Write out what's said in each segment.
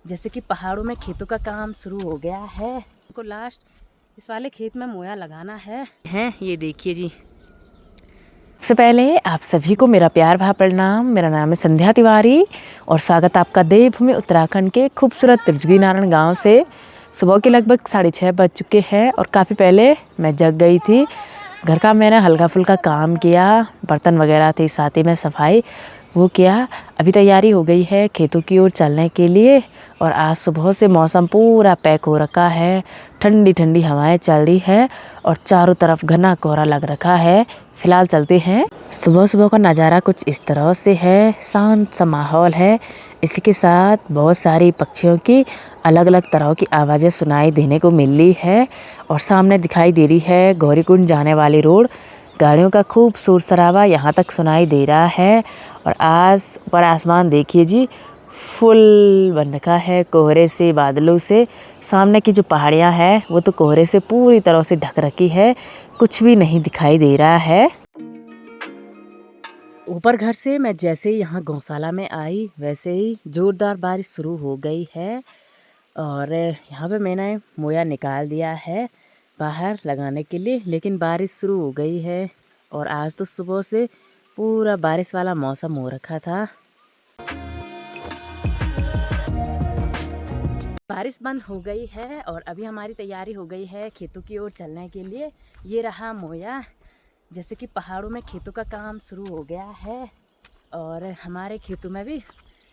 जैसे कि पहाड़ों में खेतों का काम शुरू हो गया है। को लास्ट इस वाले खेत में मोया लगाना है। ये देखिए जी। सबसे पहले आप सभी को मेरा प्यार भरा प्रणाम। मेरा नाम है संध्या तिवारी और स्वागत आपका देवभूमि उत्तराखंड के खूबसूरत त्रिजुगी नारायण गांव से। सुबह के लगभग 6:30 बज चुके हैं और काफ़ी पहले मैं जग गई थी। घर का मैंने हल्का फुल्का काम किया, बर्तन वगैरह थे, साथ ही में सफाई वो किया। अभी तैयारी हो गई है खेतों की ओर चलने के लिए। और आज सुबह से मौसम पूरा पैक हो रखा है, ठंडी ठंडी हवाएं चल रही है और चारों तरफ घना कोहरा लग रखा है। फिलहाल चलते हैं। सुबह सुबह का नज़ारा कुछ इस तरह से है, शांत सा माहौल है। इसी के साथ बहुत सारी पक्षियों की अलग अलग तरह की आवाज़ें सुनाई देने को मिल रही है। और सामने दिखाई दे रही है गौरीकुंड जाने वाली रोड। गाड़ियों का खूब शोर शराबा यहाँ तक सुनाई दे रहा है। और आज ऊपर आसमान देखिए जी, फुल बन रखा है कोहरे से, बादलों से। सामने की जो पहाड़ियाँ हैं वो तो कोहरे से पूरी तरह से ढक रखी है, कुछ भी नहीं दिखाई दे रहा है। ऊपर घर से मैं जैसे ही यहाँ गौशाला में आई वैसे ही ज़ोरदार बारिश शुरू हो गई है। और यहाँ पे मैंने मोया निकाल दिया है बाहर लगाने के लिए, लेकिन बारिश शुरू हो गई है। और आज तो सुबह से पूरा बारिश वाला मौसम हो रखा था। बारिश बंद हो गई है और अभी हमारी तैयारी हो गई है खेतों की ओर चलने के लिए। ये रहा मोया। जैसे कि पहाड़ों में खेतों का काम शुरू हो गया है और हमारे खेतों में भी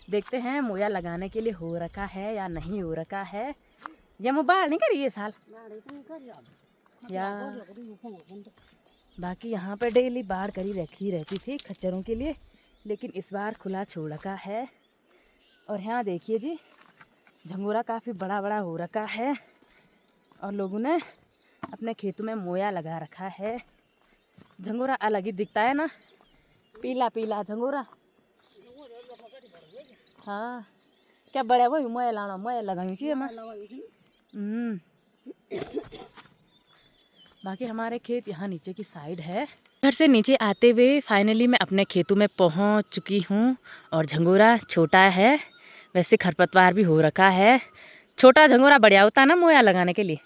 देखते हैं मोया लगाने के लिए हो रखा है या नहीं हो रखा है। या मैं बाढ़ नहीं करी ये साल या बाकी यहाँ पर डेली बाढ़ करी रखी रहती थी खच्चरों के लिए, लेकिन इस बार खुला छोड़ रखा है। और यहाँ देखिए जी, झंगोरा काफ़ी बड़ा बड़ा हो रखा है और लोगों ने अपने खेतों में मोया लगा रखा है। झंगोरा अलग ही दिखता है ना, पीला पीला झंगोरा। हाँ क्या बड़ा वही मोया लाना, मोया लगाई चाहिए मैं। बाकी हमारे खेत यहाँ नीचे की साइड है। घर से नीचे आते हुए फाइनली मैं अपने खेतों में पहुँच चुकी हूँ। और झंगोरा छोटा है, वैसे खरपतवार भी हो रखा है। छोटा झंगोरा बढ़िया होता है ना मोया लगाने के लिए।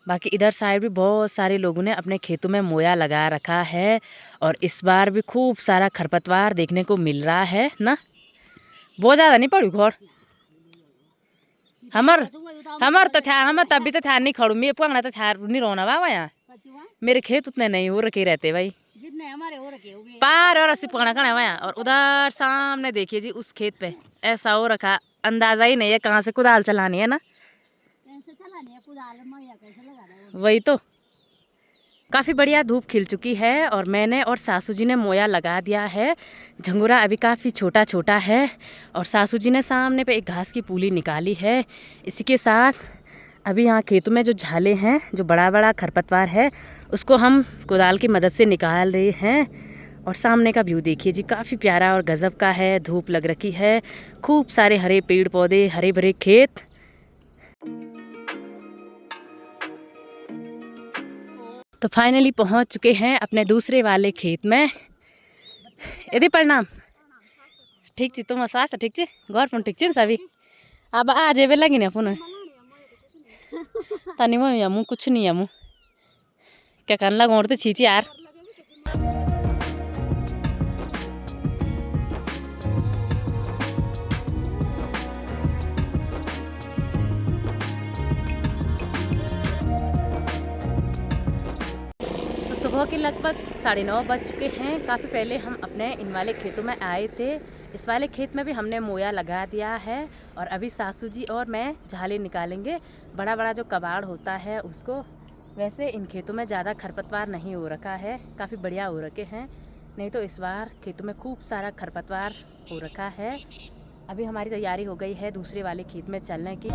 बाकी इधर साइड भी बहुत सारे लोगों ने अपने खेतों में मोया लगा रखा है और इस बार भी खूब सारा खरपतवार देखने को मिल रहा है ना। बहुत ज़्यादा नहीं पड़ी घोर हमर तो था, हम तभी तो था नहीं खड़ू, मैं पकड़ा तो था नहीं रोना बाबा। यहाँ मेरे खेत उतने नहीं हो रखे रहते भाई, जितने हमारे हो रखे हो गए पार और अस्सी पकड़ा खड़ा हुआ। और उधर सामने देखिए जी, उस खेत पे ऐसा हो रखा, अंदाजा ही नहीं है कहाँ से कुदाल चलानी है ना। वही तो काफ़ी बढ़िया धूप खिल चुकी है और मैंने और सासू जी ने मोया लगा दिया है। झंगोरा अभी काफ़ी छोटा छोटा है और सासू जी ने सामने पे एक घास की पूली निकाली है। इसी के साथ अभी यहाँ खेतों में जो झाले हैं, जो बड़ा बड़ा खरपतवार है, उसको हम कुदाल की मदद से निकाल रहे हैं। और सामने का व्यू देखिए जी, काफ़ी प्यारा और गजब का है। धूप लग रखी है, खूब सारे हरे पेड़ पौधे, हरे भरे खेत। तो फाइनली पहुंच चुके हैं अपने दूसरे वाले खेत में। यदि प्रणाम ठीक छी, तुम स्वास्थ्य ठीक छी, घर पर ठीक छी सभी। अब आ जेबे लगी ना पुनः तनी मैं यमू कुछ नहीं यमू क्या करने लगा तो छीची यार। सुबह के लगभग 9:30 बज चुके हैं। काफ़ी पहले हम अपने इन वाले खेतों में आए थे। इस वाले खेत में भी हमने मोया लगा दिया है और अभी सासू जी और मैं झाले निकालेंगे, बड़ा बड़ा जो कबाड़ होता है उसको। वैसे इन खेतों में ज़्यादा खरपतवार नहीं हो रखा है, काफ़ी बढ़िया हो रखे हैं, नहीं तो इस बार खेतों में खूब सारा खरपतवार हो रखा है। अभी हमारी तैयारी हो गई है दूसरे वाले खेत में चलने की।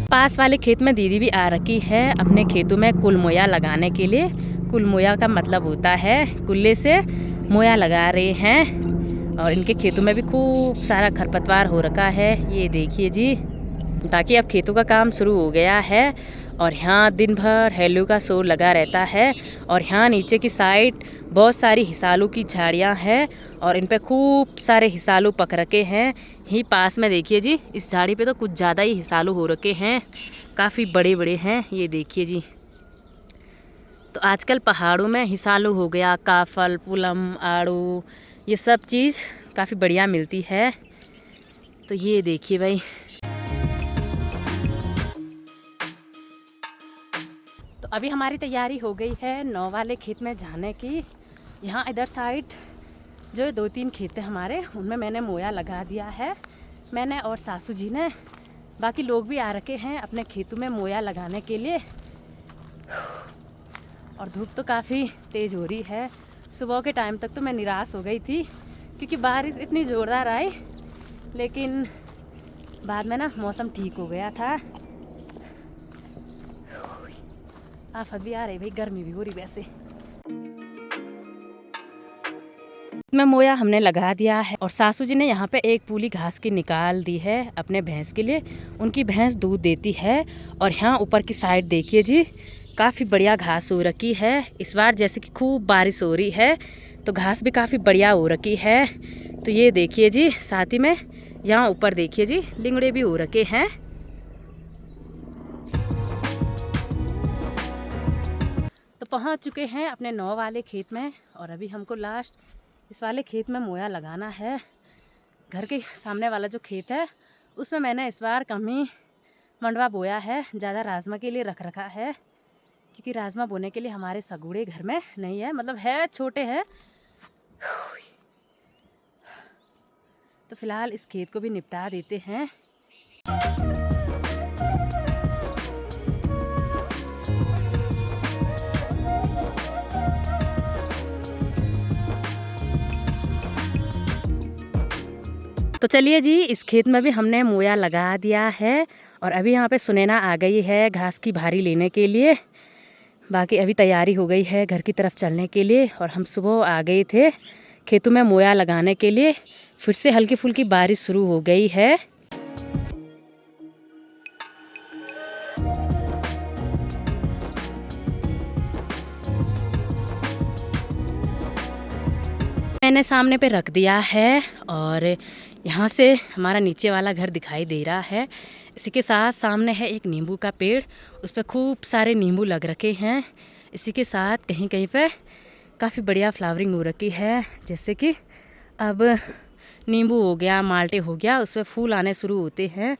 पास वाले खेत में दीदी भी आ रखी है अपने खेतों में कुल मोया लगाने के लिए। कुल मोया का मतलब होता है कुल्ले से मोया लगा रहे हैं और इनके खेतों में भी खूब सारा खरपतवार हो रखा है, ये देखिए जी। बाकी अब खेतों का काम शुरू हो गया है और यहाँ दिन भर हेलू का शोर लगा रहता है। और यहाँ नीचे की साइड बहुत सारी हिसालू की झाड़ियाँ हैं और इन पे खूब सारे हिसालू पक रखे हैं। यहीं पास में देखिए जी, इस झाड़ी पे तो कुछ ज़्यादा ही हिसालू हो रखे हैं, काफ़ी बड़े बड़े हैं, ये देखिए जी। तो आजकल पहाड़ों में हिसालू हो गया, काफल, पुलम, आड़ू, ये सब चीज़ काफ़ी बढ़िया मिलती है। तो ये देखिए भाई, तो अभी हमारी तैयारी हो गई है 9 वाले खेत में जाने की। यहाँ इधर साइड जो 2-3 खेत हैं हमारे, उनमें मैंने मोया लगा दिया है, मैंने और सासू जी ने। बाकी लोग भी आ रखे हैं अपने खेतों में मोया लगाने के लिए। और धूप तो काफ़ी तेज़ हो रही है। सुबह के टाइम तक तो मैं निराश हो गई थी क्योंकि बारिश इतनी ज़ोरदार आई, लेकिन बाद में ना मौसम ठीक हो गया था। आफत भी आ रही भाई, गर्मी भी हो रही वैसे। में मोया हमने लगा दिया है और सासू जी ने यहाँ पे एक पूली घास की निकाल दी है अपने भैंस के लिए। उनकी भैंस दूध देती है। और यहाँ ऊपर की साइड देखिए जी, काफ़ी बढ़िया घास हो रखी है। इस बार जैसे कि खूब बारिश हो रही है तो घास भी काफ़ी बढ़िया हो रखी है। तो ये देखिए जी, साथ ही में यहाँ ऊपर देखिए जी, लिंगड़े भी हो रखे हैं। तो पहुँच चुके हैं अपने 9 वाले खेत में और अभी हमको लास्ट इस वाले खेत में मोया लगाना है। घर के सामने वाला जो खेत है उसमें मैंने इस बार कम ही मंडवा बोया है, ज़्यादा राजमा के लिए रख रखा है क्योंकि राजमा बोने के लिए हमारे सगुड़े घर में नहीं है, मतलब है छोटे हैं। तो फिलहाल इस खेत को भी निपटा देते हैं। तो चलिए जी, इस खेत में भी हमने मोया लगा दिया है और अभी यहाँ पे सुनैना आ गई है घास की भारी लेने के लिए। बाकी अभी तैयारी हो गई है घर की तरफ चलने के लिए। और हम सुबह आ गए थे खेतों में मोया लगाने के लिए। फिर से हल्की फुल्की बारिश शुरू हो गई है। मैंने सामने पे रख दिया है और यहाँ से हमारा नीचे वाला घर दिखाई दे रहा है। इसी के साथ सामने है एक नींबू का पेड़, उस पर खूब सारे नींबू लग रखे हैं। इसी के साथ कहीं कहीं पे काफ़ी बढ़िया फ्लावरिंग हो रखी है, जैसे कि अब नींबू हो गया, माल्टे हो गया, उस पर फूल आने शुरू होते हैं।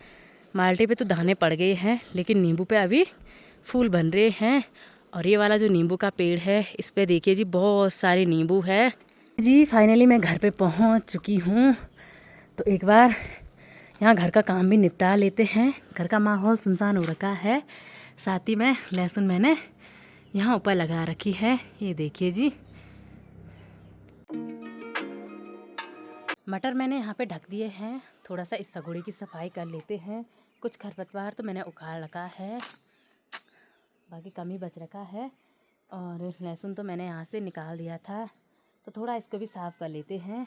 माल्टे पे तो दाने पड़ गए हैं लेकिन नींबू पे अभी फूल बन रहे हैं। और ये वाला जो नींबू का पेड़ है इस पर देखिए जी, बहुत सारे नींबू है जी। फाइनली मैं घर पे पहुंच चुकी हूँ। तो एक बार यहाँ घर का काम भी निपटा लेते हैं। घर का माहौल सुनसान हो रखा है। साथ ही में लहसुन मैंने यहाँ ऊपर लगा रखी है, ये देखिए जी। मटर मैंने यहाँ पे ढक दिए हैं। थोड़ा सा इस सगोड़े की सफाई कर लेते हैं। कुछ खरपतवार तो मैंने उखाड़ रखा है, बाकी कम ही बच रखा है। और लहसुन तो मैंने यहाँ से निकाल दिया था, तो थोड़ा इसको भी साफ़ कर लेते हैं।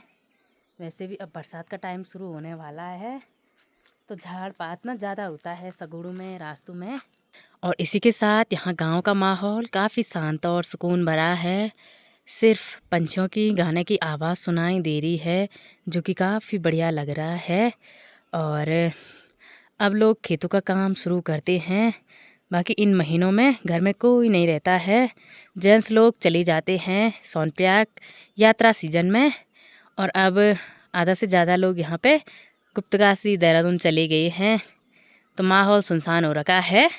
वैसे भी अब बरसात का टाइम शुरू होने वाला है तो झाड़ पात ना ज़्यादा होता है सगुड़ों में, रास्तों में। और इसी के साथ यहाँ गांव का माहौल काफ़ी शांत और सुकून भरा है। सिर्फ पंछियों की गाने की आवाज़ सुनाई दे रही है, जो कि काफ़ी बढ़िया लग रहा है। और अब लोग खेतों का काम शुरू करते हैं। बाकी इन महीनों में घर में कोई नहीं रहता है। जेंट्स लोग चले जाते हैं सोनप्रयाग यात्रा सीजन में। और अब आधा से ज़्यादा लोग यहाँ पे गुप्तकाशी देहरादून चले गए हैं, तो माहौल सुनसान हो रखा है।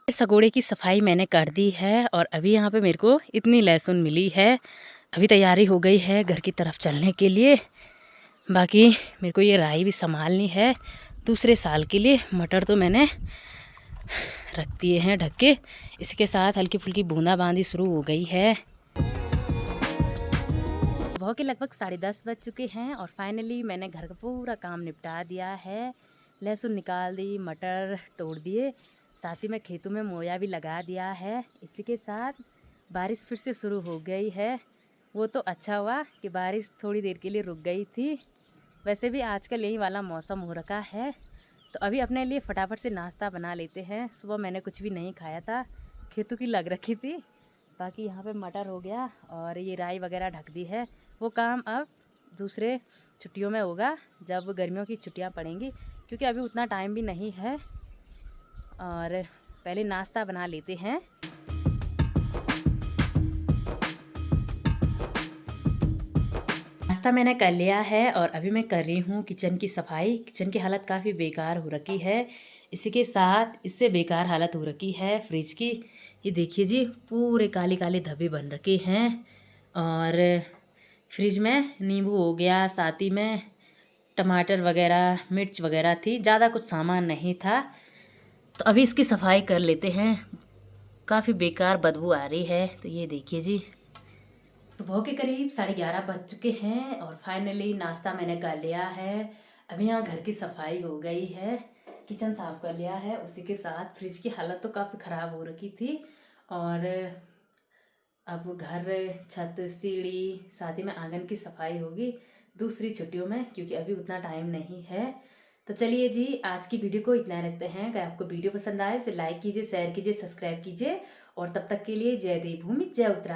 सगोड़े की सफाई मैंने कर दी है और अभी यहाँ पे मेरे को इतनी लहसुन मिली है। अभी तैयारी हो गई है घर की तरफ चलने के लिए। बाकी मेरे को ये राई भी संभालनी है दूसरे साल के लिए। मटर तो मैंने रख दिए हैं ढक के। इसके साथ हल्की फुल्की बूंदाबांदी शुरू हो गई है। सुबह के लगभग 10:30 बज चुके हैं और फाइनली मैंने घर का पूरा काम निपटा दिया है। लहसुन निकाल दी, मटर तोड़ दिए, साथ ही में खेतों में मोया भी लगा दिया है। इसी के साथ बारिश फिर से शुरू हो गई है। वो तो अच्छा हुआ कि बारिश थोड़ी देर के लिए रुक गई थी, वैसे भी आजकल यही वाला मौसम हो रखा है। तो अभी अपने लिए फटाफट से नाश्ता बना लेते हैं। सुबह मैंने कुछ भी नहीं खाया था, खेतों की लग रखी थी। बाकी यहाँ पे मटर हो गया और ये राई वगैरह ढक दी है। वो काम अब दूसरे छुट्टियों में होगा, जब गर्मियों की छुट्टियाँ पड़ेंगी, क्योंकि अभी उतना टाइम भी नहीं है। और पहले नाश्ता बना लेते हैं। नाश्ता मैंने कर लिया है और अभी मैं कर रही हूँ किचन की सफाई। किचन की हालत काफ़ी बेकार हो रखी है। इसी के साथ इससे बेकार हालत हो रखी है फ्रिज की। ये देखिए जी, पूरे काले काले धब्बे बन रखे हैं। और फ्रिज में नींबू हो गया, साथ ही में टमाटर वगैरह, मिर्च वगैरह थी, ज़्यादा कुछ सामान नहीं था। तो अभी इसकी सफाई कर लेते हैं। काफ़ी बेकार बदबू आ रही है। तो ये देखिए जी, सुबह के करीब 11:30 बज चुके हैं और फाइनली नाश्ता मैंने कर लिया है। अभी यहाँ घर की सफाई हो गई है, किचन साफ कर लिया है। उसी के साथ फ्रिज की हालत तो काफ़ी ख़राब हो रखी थी। और अब घर, छत, सीढ़ी, साथ ही में आंगन की सफाई होगी दूसरी छुट्टियों में, क्योंकि अभी उतना टाइम नहीं है। तो चलिए जी, आज की वीडियो को इतना रखते हैं। अगर आपको वीडियो पसंद आए तो लाइक कीजिए, शेयर कीजिए, सब्सक्राइब कीजिए। और तब तक के लिए जय देवभूमि, जय उत्तराखंड।